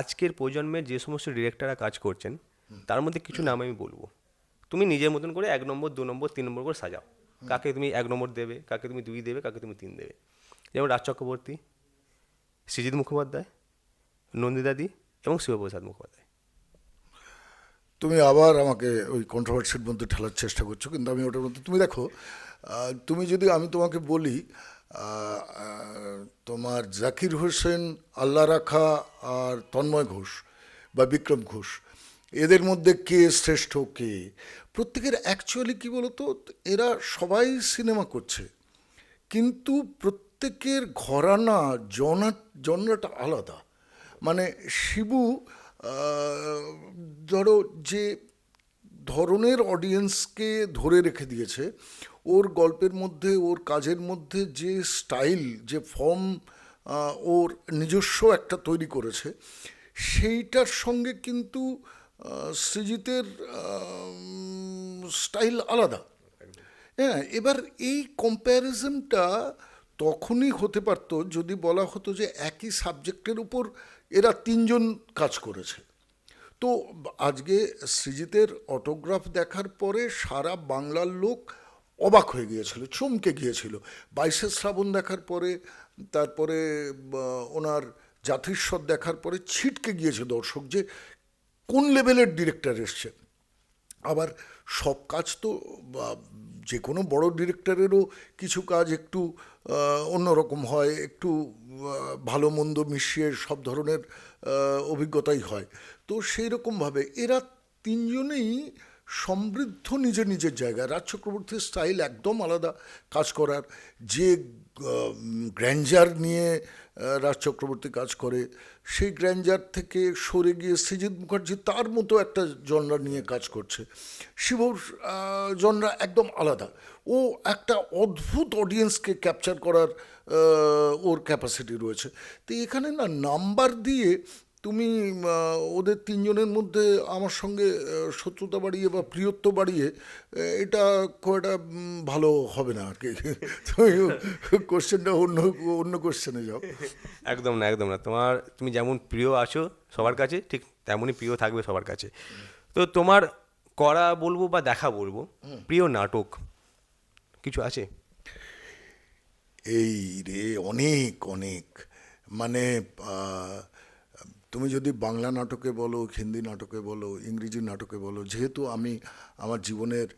আজকের প্রজন্মে যে সমস্ত ডিরেক্টররা কাজ করছেন তার মধ্যে কিছু নাম আমি বলবো। তুমি নিজের মতন করে 1 নম্বর, 2 নম্বর, 3 নম্বর করে সাজাও। কাকে তুমি 1 নম্বর দেবে, কাকে তুমি 2 দেবে, কাকে তুমি 3 দেবে। যেমন রাজ চক্রবর্তী, সৃজিত মুখোপাধ্যায়, নন্দিতাদি এবং শিবপ্রসাদ মুখোপাধ্যায়। তুমি আবার আমাকে ওই কন্ট্রোভার্সির মধ্যে ঠেলার চেষ্টা করছো, কিন্তু আমি ওটার মধ্যে, তুমি দেখো, তুমি যদি, আমি তোমাকে বলি, তোমার জাকির হোসেন, আল্লাহ রাখা আর তন্ময় ঘোষ বা বিক্রম ঘোষ, এদের মধ্যে কে শ্রেষ্ঠ, কে, প্রত্যেকের অ্যাকচুয়ালি কী বলতো, এরা সবাই সিনেমা করছে, কিন্তু প্রত্যেকের ঘরানা, জনরাটা আলাদা। মানে শিবু, ধরো যে ধরনের অডিয়েন্সকে ধরে রেখে দিয়েছে, ওর গল্পের মধ্যে, ওর কাজের মধ্যে যে স্টাইল, যে ফর্ম ওর নিজস্ব একটা তৈরি করেছে, সেইটার সঙ্গে কিন্তু সৃজিতের স্টাইল আলাদা। হ্যাঁ, এবার এই কম্প্যারিজনটা তখনই হতে পারতো যদি বলা হতো যে একই সাবজেক্টের উপর এরা তিনজন কাজ করেছে। তো আজকে সৃজিতের অটোগ্রাফ দেখার পরে সারা বাংলার লোক অবাক হয়ে গিয়েছিল, চমকে গিয়েছিল। 22শে শ্রাবণ দেখার পরে, তারপরে ওনার জাতিস্বর দেখার পরে ছিটকে গিয়েছে দর্শক, যে কোন লেভেলের ডিরেক্টর এসছে। আবার সব কাজ তো, যে কোনো বড় ডিরেক্টরেরও কিছু কাজ একটু অন্যরকম হয়, একটু ভালো মন্দ মিশিয়ে সব ধরনের অভিজ্ঞতাই হয়। তো সেই রকমভাবে এরা তিনজনেই সমৃদ্ধ নিজের নিজের জায়গায়। রাজ চক্রবর্তীর স্টাইল একদম আলাদা কাজ করার, যে গ্র্যান্ডার নিয়ে রাজ চক্রবর্তী কাজ করে, সেই গ্র্যান্ডার থেকে সরে গিয়ে সৃজিত মুখার্জি তার মতো একটা জনরা নিয়ে কাজ করছে। শিবর জনরা একদম আলাদা। ও একটা অদ্ভুত অডিয়েন্সকে ক্যাপচার করার ওর ক্যাপাসিটি রয়েছে। তো এখানে না নাম্বার দিয়ে তুমি ওদের তিনজনের মধ্যে আমার সঙ্গে শত্রুতা বাড়িয়ে বা প্রিয়ত্ব বাড়িয়ে এটা খুব একটা ভালো হবে না আর কি। তুমি কোশ্চেনটা অন্য অন্য কোশ্চেনে যাও। একদম না, একদম না। তুমি যেমন প্রিয় আছো সবার কাছে, ঠিক তেমনই প্রিয় থাকবে সবার কাছে। তো তোমার করা বলবো বা দেখা বলবো, প্রিয় নাটক কিছু আছে? এই রে, অনেক অনেক, মানে আহ, তুমি যদি বাংলা নাটকে বলো, হিন্দি নাটকে বলো, ইংরেজি নাটকে বলো, যেহেতু আমি আমার জীবনের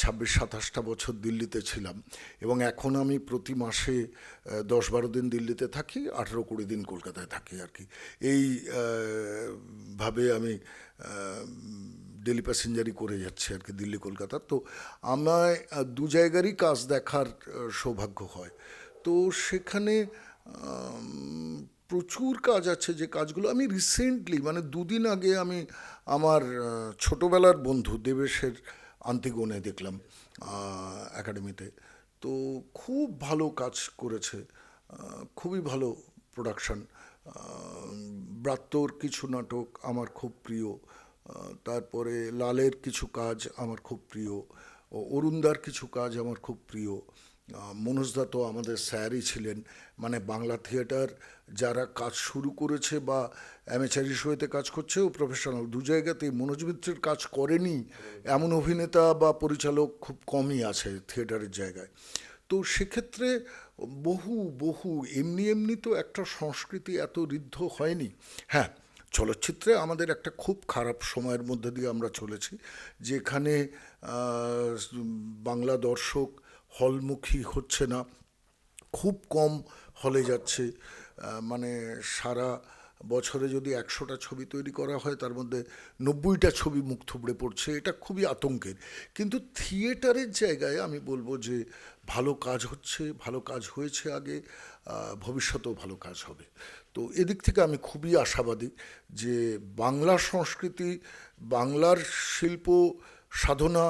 26-27টা বছর দিল্লিতে ছিলাম, এবং এখন আমি প্রতি মাসে 10-12 দিন দিল্লিতে থাকি, 18-20 দিন কলকাতায় থাকি আর কি। এই ভাবে আমি ডেলি প্যাসেঞ্জারই করে যাচ্ছি আর কি, দিল্লি কলকাতা। তো আমায় দু জায়গারই কাজ দেখার সৌভাগ্য হয়। তো সেখানে প্রচুর কাজ আছে, যে কাজগুলো আমি রিসেন্টলি, মানে 2 দিন আগে আমি আমার ছোটোবেলার বন্ধু দেবেশের আন্তিগোনে দেখলাম একাডেমিতে। তো খুব ভালো কাজ করেছে, খুবই ভালো প্রোডাকশন। ব্রাত্যর কিছু নাটক আমার খুব প্রিয়, তারপরে লালের কিছু কাজ আমার খুব প্রিয়, অরুণদার কিছু কাজ আমার খুব প্রিয়। মনোজদা তো আমাদের স্যারই ছিলেন। মানে বাংলা থিয়েটার যারা কাজ শুরু করেছে বা অ্যামেচারি শোয়েতে কাজ করছে, ও প্রফেশনাল দু জায়গাতেই, মনোজ মিত্রের কাজ করেনি এমন অভিনেতা বা পরিচালক খুব কমই আছে থিয়েটারের জায়গায়। তো সেক্ষেত্রে বহু বহু, এমনি এমনি তো একটা সংস্কৃতি এত ঋদ্ধ হয়নি। হ্যাঁ, চলচ্চিত্রে আমাদের একটা খুব খারাপ সময়ের মধ্যে দিয়ে আমরা চলেছি, যেখানে বাংলা দর্শক হলমুখী হচ্ছে না, খুব কম হলে যাচ্ছে। মানে সারা বছরে যদি 100টা ছবি তৈরি করা হয়, তার মধ্যে 90টা ছবি মুখ থুবড়ে পড়ছে, এটা খুবই আতঙ্কের। কিন্তু থিয়েটারের জায়গায় আমি বলবো যে ভালো কাজ হচ্ছে, ভালো কাজ হয়েছে আগে, ভবিষ্যতেও ভালো কাজ হবে। তো এদিক থেকে আমি খুবই আশাবাদী যে বাংলা সংস্কৃতি, বাংলার শিল্প সাধনা,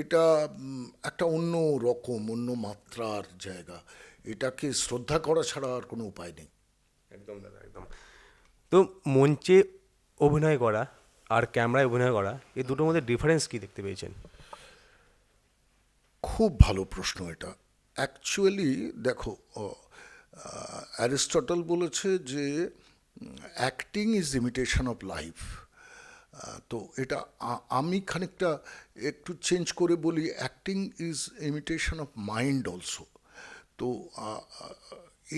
এটা একটা অন্য রকম, অন্য মাত্রার জায়গা। এটাকে শ্রদ্ধা করা ছাড়া আর কোনো উপায় নেই। একদম দাদা, একদম। তো মঞ্চে অভিনয় করা আর ক্যামেরায় অভিনয় করা, এই দুটোর মধ্যে ডিফারেন্স কি দেখতে পেয়েছেন? খুব ভালো প্রশ্ন এটা। অ্যাকচুয়ালি দেখো, অ্যারিস্টটল বলেছে যে acting is imitation of life. তো এটা আমি খানিকটা একটু চেঞ্জ করে বলি, acting is imitation of mind also. তো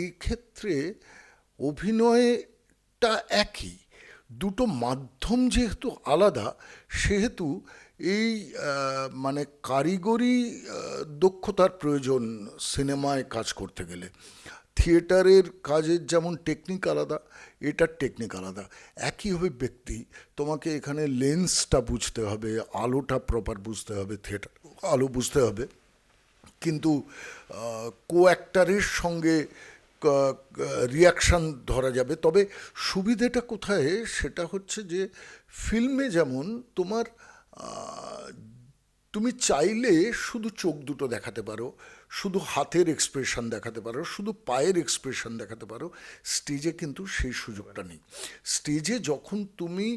এই ক্ষেত্রে অভিনয়টা একই, দুটো মাধ্যম যেহেতু আলাদা, সেহেতু এই মানে কারিগরি দক্ষতার প্রয়োজন সিনেমায় কাজ করতে গেলে। থিয়েটারের কাজের যেমন টেকনিক আলাদা, এটার টেকনিক আলাদা। একইভাবে ব্যক্তি, তোমাকে এখানে লেন্সটা বুঝতে হবে, আলোটা প্রপার বুঝতে হবে, থিয়েটার আলো বুঝতে হবে, কিন্তু কো অ্যাক্টারের সঙ্গে রিয়াকশান ধরা যাবে। তবে সুবিধেটা কোথায়, সেটা হচ্ছে যে ফিল্মে যেমন তোমার তুমি চাইলে শুধু চোখ দুটো দেখাতে পারো, শুধু হাতের এক্সপ্রেশন দেখাতে পারো, শুধু পায়ের এক্সপ্রেশন দেখাতে পারো। স্টেজে কিন্তু সেই সুযোগটা নেই। স্টেজে যখন তুমি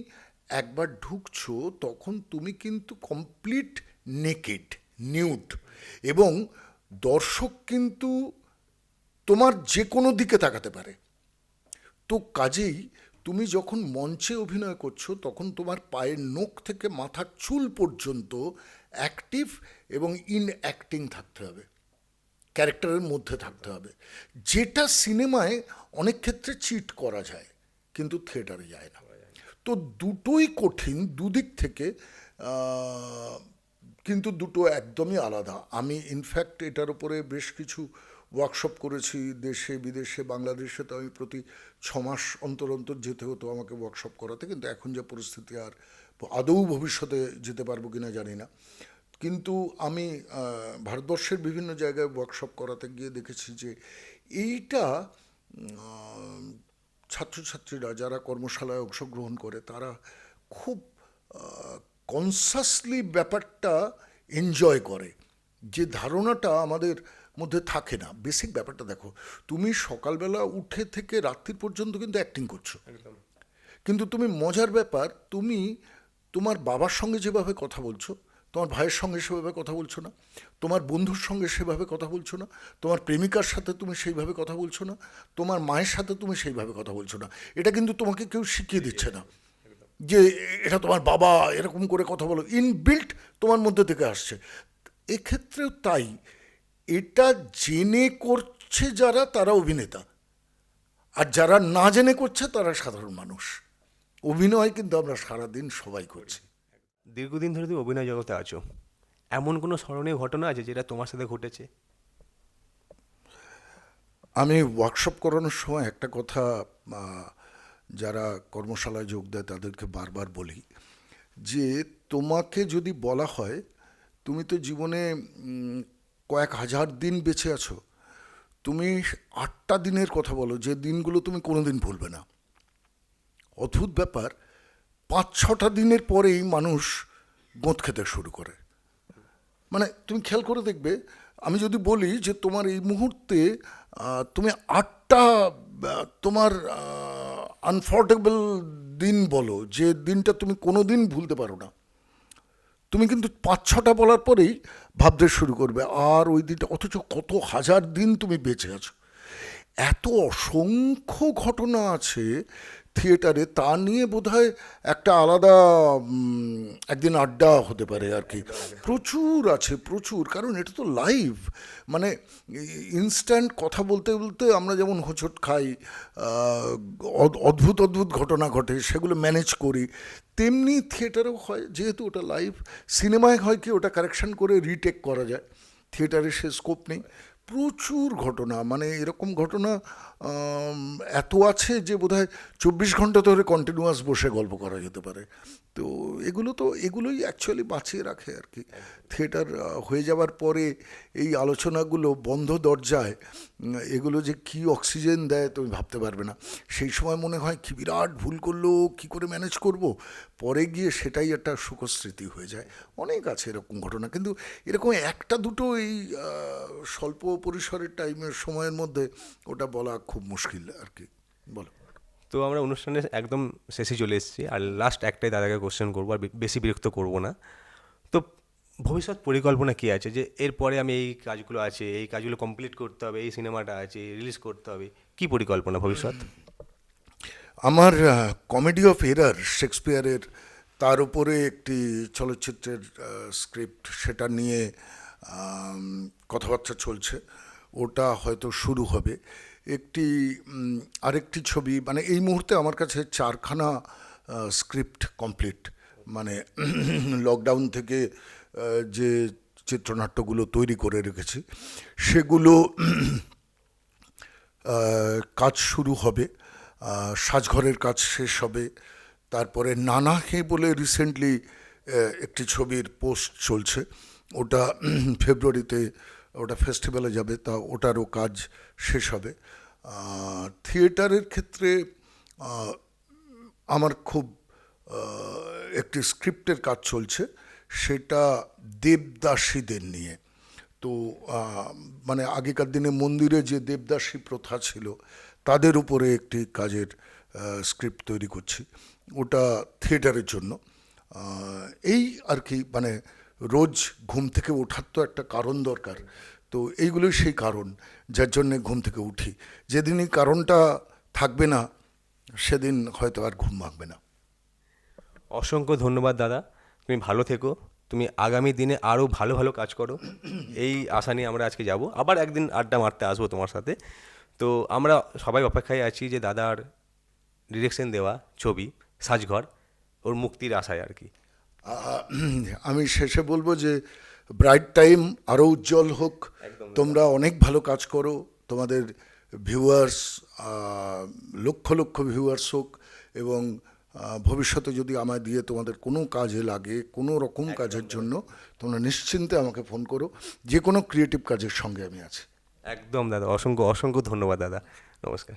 একবার ঢুকছো, তখন তুমি কিন্তু কমপ্লিট নেকেড, নিউড, এবং দর্শক কিন্তু তোমার যে কোনো দিকে তাকাতে পারে। তো কাজেই তুমি যখন মঞ্চে অভিনয় করছো, তখন তোমার পায়ের নখ থেকে মাথার চুল পর্যন্ত অ্যাক্টিভ এবং ইন অ্যাক্টিং থাকতে হবে, ক্যারেক্টারের মধ্যে থাকতে হবে, যেটা সিনেমায় অনেক ক্ষেত্রে চিট করা যায় কিন্তু থিয়েটারে যায় না। তো দুটোই কঠিন দুদিক থেকে, কিন্তু দুটো একদমই আলাদা। আমি ইনফ্যাক্ট এটার উপরে বেশ কিছু ওয়ার্কশপ করেছি দেশে বিদেশে। বাংলাদেশে তো আমি প্রতি 6 মাস অন্তর অন্তর যেতে হতো আমাকে ওয়ার্কশপ করাতে, কিন্তু এখন যা পরিস্থিতি, আর আদৌ ভবিষ্যতে যেতে পারবো কিনা জানি না। কিন্তু আমি ভারতবর্ষের বিভিন্ন জায়গায় ওয়ার্কশপ করাতে গিয়ে দেখেছি যে এইটা ছাত্রছাত্রীরা যারা কর্মশালায় অংশগ্রহণ করে, তারা খুব কনসাসলি ব্যাপারটা এনজয় করে, যে ধারণাটা আমাদের মধ্যে থাকে না। বেসিক ব্যাপারটা দেখো, তুমি সকালবেলা উঠে থেকে রাত্রি পর্যন্ত কিন্তু অ্যাক্টিং করছো, কিন্তু তুমি মজার ব্যাপার, তুমি তোমার বাবার সঙ্গে যেভাবে কথা বলছো, তোমার ভাইয়ের সঙ্গে সেভাবে কথা বলছো না, তোমার বন্ধুর সঙ্গে সেভাবে কথা বলছো না, তোমার প্রেমিকার সাথে তুমি সেইভাবে কথা বলছো না, তোমার মায়ের সাথে তুমি সেইভাবে কথা বলছো না। এটা কিন্তু তোমাকে কেউ শিখিয়ে দিচ্ছে না যে এটা তোমার বাবা এরকম করে কথা বলো, ইনবিল্ট তোমার মধ্যে থেকে আসছে। এক্ষেত্রেও তাই, এটা জেনে করছে যারা, তারা অভিনেতা, আর যারা না জেনে করছে তারা সাধারণ মানুষ। অভিনয় কিন্তু আমরা সারাদিন সবাই করছি। দীর্ঘদিন ধরে তুমি অভিনয় জগতে আছো, এমন কোনো স্মরণীয় ঘটনা আছে যেটা তোমার সাথে ঘটেছে? আমি ওয়ার্কশপ করানোর সময় একটা কথা যারা কর্মশালায় যোগ দেয় তাদেরকে বারবার বলি, যে তোমাকে যদি বলা হয় তুমি তো জীবনে কয়েক হাজার দিন বেঁচে আছো, তুমি 8টা দিনের কথা বলো যে দিনগুলো তুমি কোনোদিন ভুলবে না। অদ্ভুত ব্যাপার, 5-6টা দিনের পরেই মানুষ গোঁত খেতে শুরু করে। মানে তুমি খেয়াল করে দেখবে, আমি যদি বলি যে তোমার এই মুহূর্তে তুমি 8টা তোমার আনফর্টেবল দিন বলো, যে দিনটা তুমি কোনো দিন ভুলতে পারো না, তুমি কিন্তু 5-6টা বলার পরেই ভাবতে শুরু করবে আর ওই দিনটা, অথচ কত হাজার দিন তুমি বেঁচে আছো। এত অসংখ্য ঘটনা আছে থিয়েটারে, তা নিয়ে বোধহয় একটা আলাদা একদিন আড্ডা হতে পারে আর কি। প্রচুর আছে, প্রচুর, কারণ এটা তো লাইভ। মানে ইনস্ট্যান্ট কথা বলতে বলতে আমরা যেমন হোঁচট খাই, অদ্ভুত অদ্ভুত ঘটনা ঘটে, সেগুলো ম্যানেজ করি, তেমনি থিয়েটারেও হয়, যেহেতু ওটা লাইভ। সিনেমায় হয় কি, ওটা কারেকশন করে রিটেক করা যায়, থিয়েটারে সে স্কোপ নেই। প্রচুর ঘটনা, মানে এরকম ঘটনা এত আছে যে বোধহয় 24 ঘন্টা ধরে কন্টিনিউয়াস বসে গল্প করা যেতে পারে। তো এগুলোই অ্যাকচুয়ালি বাঁচিয়ে রাখে আর কি। থিয়েটার হয়ে যাওয়ার পরে এই আলোচনাগুলো বন্ধ দরজায়, এগুলো যে কী অক্সিজেন দেয় তুমি ভাবতে পারবে না। সেই সময় মনে হয় কি বিরাট ভুল করলো, কি করে ম্যানেজ করব, পরে গিয়ে সেটাই একটা সুখস্মৃতি হয়ে যায়। অনেক আছে এরকম ঘটনা, কিন্তু এরকম একটা দুটো এই স্বল্প পরিসরের টাইমের সময়ের মধ্যে ওটা বলা খুব মুশকিল আর কি। বলো। তো আমরা অনুষ্ঠানের একদম শেষে চলে এসেছি, আর লাস্ট একটাই দাদাকে কোশ্চেন করবো, আর বেশি বিরক্ত করবো না। তো ভবিষ্যৎ পরিকল্পনা কী আছে, যে এরপরে আমি এই কাজগুলো আছে, এই কাজগুলো কমপ্লিট করতে হবে, এই সিনেমাটা আছে রিলিজ করতে হবে, কী পরিকল্পনা ভবিষ্যৎ? আমার কমেডি অফ এরার শেক্সপিয়ারের তার উপরে একটি চলচ্চিত্রের স্ক্রিপ্ট, সেটা নিয়ে কথাবার্তা চলছে। ওটা হয়তো শুরু হবে। একটি আরেকটি ছবি, মানে এই মুহূর্তে আমার কাছে 4খানা স্ক্রিপ্ট কমপ্লিট, মানে লকডাউন থেকে যে চিত্রনাট্যগুলো তৈরি করে রেখেছি সেগুলো কাজ শুরু হবে। সাজঘরের কাজ শেষ হবে। তারপরে নানা হে বলে রিসেন্টলি একটি ছবির পোস্ট চলছে, ওটা ফেব্রুয়ারিতে ওটা ফেস্টিভ্যালে যাবে, তা ওটারও কাজ শেষ হবে। থিয়েটারের ক্ষেত্রে আমার খুব একটি স্ক্রিপ্টের কাজ চলছে, সেটা দেবদাসীদের নিয়ে। তো মানে আগেকার দিনে মন্দিরে যে দেবদাসী প্রথা ছিল তাদের উপরে একটি কাজের স্ক্রিপ্ট তৈরি করছি, ওটা থিয়েটারের জন্য। এই আর কি, মানে রোজ ঘুম থেকে ওঠার তো একটা কারণ দরকার, তো এইগুলোই সেই কারণ যার জন্যে ঘুম থেকে উঠি। যেদিনই কারণটা থাকবে না সেদিন হয়তো আর ঘুম ভাঙবে না। অসংখ্য ধন্যবাদ দাদা, তুমি ভালো থেকো, তুমি আগামী দিনে আরও ভালো ভালো কাজ করো, এই আশা নিয়ে আমরা আজকে যাব। আবার একদিন আড্ডা মারতে আসবো তোমার সাথে। তো আমরা সবাই অপেক্ষায় আছি যে দাদার ডিরেকশন দেওয়া ছবি সাজঘর, ওর মুক্তির আশায় আর কি। আমি শেষে বলবো যে ব্রাইট টাইম আরও উজ্জ্বল হোক, তোমরা অনেক ভালো কাজ করো, তোমাদের ভিউয়ার্স লক্ষ লক্ষ ভিউয়ার্স হোক, এবং ভবিষ্যতে যদি আমায় দিয়ে তোমাদের কোনো কাজে লাগে, কোনো রকম কাজের জন্য, তোমরা নিশ্চিন্তে আমাকে ফোন করো, যে কোনো ক্রিয়েটিভ কাজের সঙ্গে আমি আছি। একদম দাদা, অসংখ্য অসংখ্য ধন্যবাদ দাদা, নমস্কার।